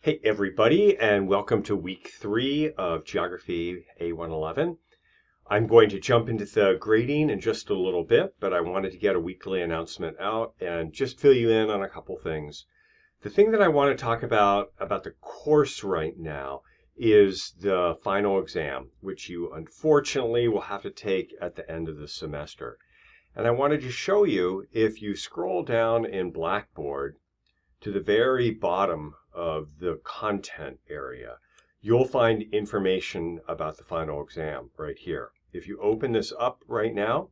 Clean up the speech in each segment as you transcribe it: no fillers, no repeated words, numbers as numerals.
Hey everybody, and welcome to week 3 of Geography A111. I'm going to jump into the grading in just a little bit, but I wanted to get a weekly announcement out and just fill you in on a couple things. The thing that I want to talk about the course right now is the final exam, which you unfortunately will have to take at the end of the semester. And I wanted to show you, if you scroll down in Blackboard to the very bottom of the content area, you'll find information about the final exam right here. If you open this up right now,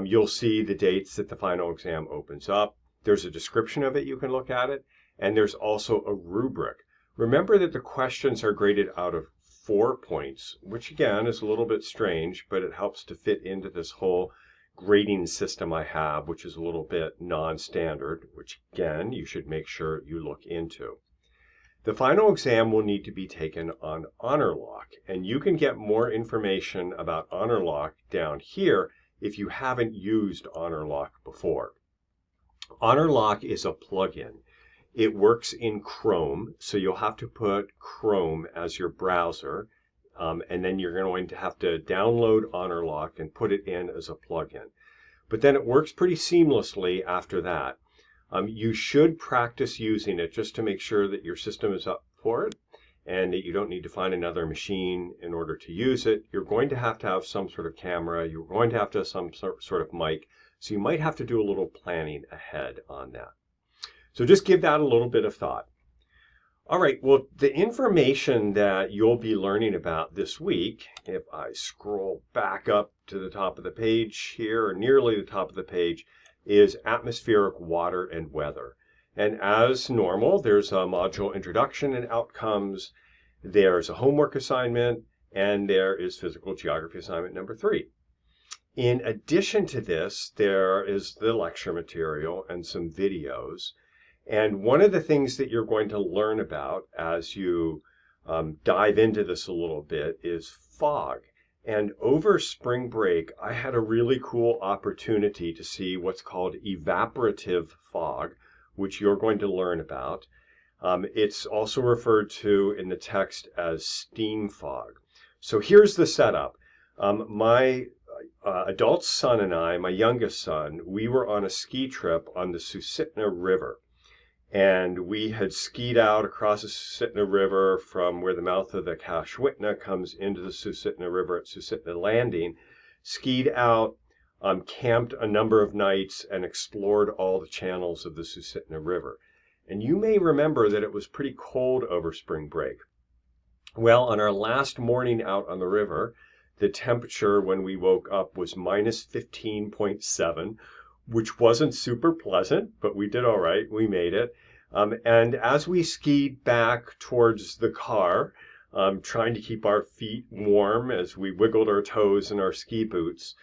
you'll see the dates that the final exam opens up. There's a description of it, you can look at it, and there's also a rubric. Remember that the questions are graded out of 4 points, which again is a little bit strange, but it helps to fit into this whole grading system I have, which is a little bit non-standard, which again, you should make sure you look into. The final exam will need to be taken on HonorLock, and you can get more information about HonorLock down here if you haven't used HonorLock before. HonorLock is a plugin. It works in Chrome, so you'll have to put Chrome as your browser, and then you're going to have to download HonorLock and put it in as a plugin. But then it works pretty seamlessly after that. You should practice using it just to make sure that your system is up for it and that you don't need to find another machine in order to use it. You're going to have some sort of camera. You're going to have some sort of mic. So you might have to do a little planning ahead on that. So just give that a little bit of thought. All right, well, the information that you'll be learning about this week, if I scroll back up to the top of the page here, or nearly the top of the page, is atmospheric water and weather. And as normal, there's a module introduction and outcomes, there's a homework assignment, and there is physical geography assignment number 3. In addition to this, there is the lecture material and some videos. And one of the things that you're going to learn about as you dive into this a little bit is fog. And over spring break, I had a really cool opportunity to see what's called evaporative fog, which you're going to learn about. It's also referred to in the text as steam fog. So here's the setup. My adult son and I, my youngest son, we were on a ski trip on the Susitna River. And we had skied out across the Susitna River from where the mouth of the Kashwitna comes into the Susitna River at Susitna Landing, skied out, camped a number of nights, and explored all the channels of the Susitna River. And you may remember that it was pretty cold over spring break. Well, on our last morning out on the river, the temperature when we woke up was minus 15.7, which wasn't super pleasant, but we did all right. We made it. And as we skied back towards the car, trying to keep our feet warm as we wiggled our toes in our ski boots,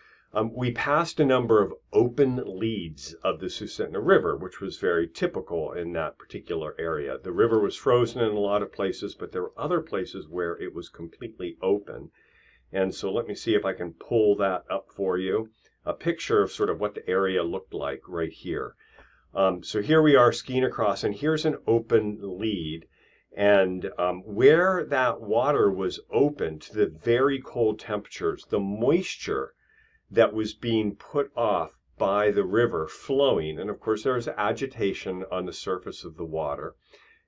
we passed a number of open leads of the Susitna River, which was very typical in that particular area. The river was frozen in a lot of places, but there were other places where it was completely open. And so let me see if I can pull that up for you. A picture of sort of what the area looked like right here. So here we are skiing across, and here's an open lead. And where that water was open to the very cold temperatures, the moisture that was being put off by the river flowing, and of course there was agitation on the surface of the water,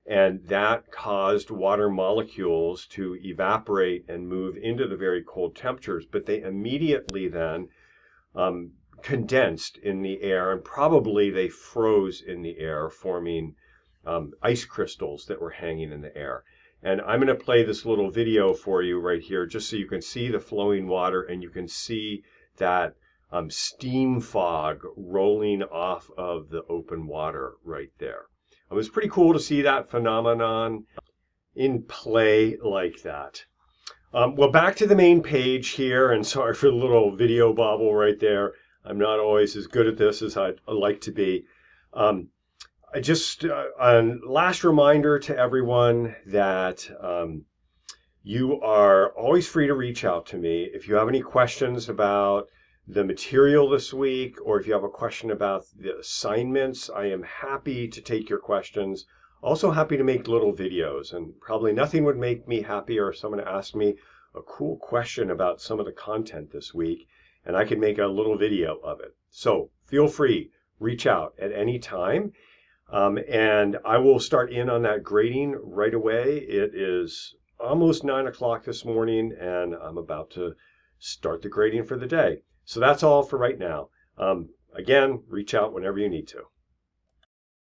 and that caused water molecules to evaporate and move into the very cold temperatures, but they immediately then condensed in the air, and probably they froze in the air, forming ice crystals that were hanging in the air. And I'm going to play this little video for you right here, just so you can see the flowing water, and you can see that steam fog rolling off of the open water right there. It was pretty cool to see that phenomenon in play like that. Well, back to the main page here, and sorry for the little video bobble right there. I'm not always as good at this as I'd like to be. A last reminder to everyone that you are always free to reach out to me if you have any questions about the material this week, or if you have a question about the assignments. I am happy to take your questions. Also happy to make little videos, and probably nothing would make me happier if someone asked me a cool question about some of the content this week, and I could make a little video of it. So feel free, reach out at any time, and I will start in on that grading right away. It is almost 9 o'clock this morning, and I'm about to start the grading for the day. So that's all for right now. Again, reach out whenever you need to.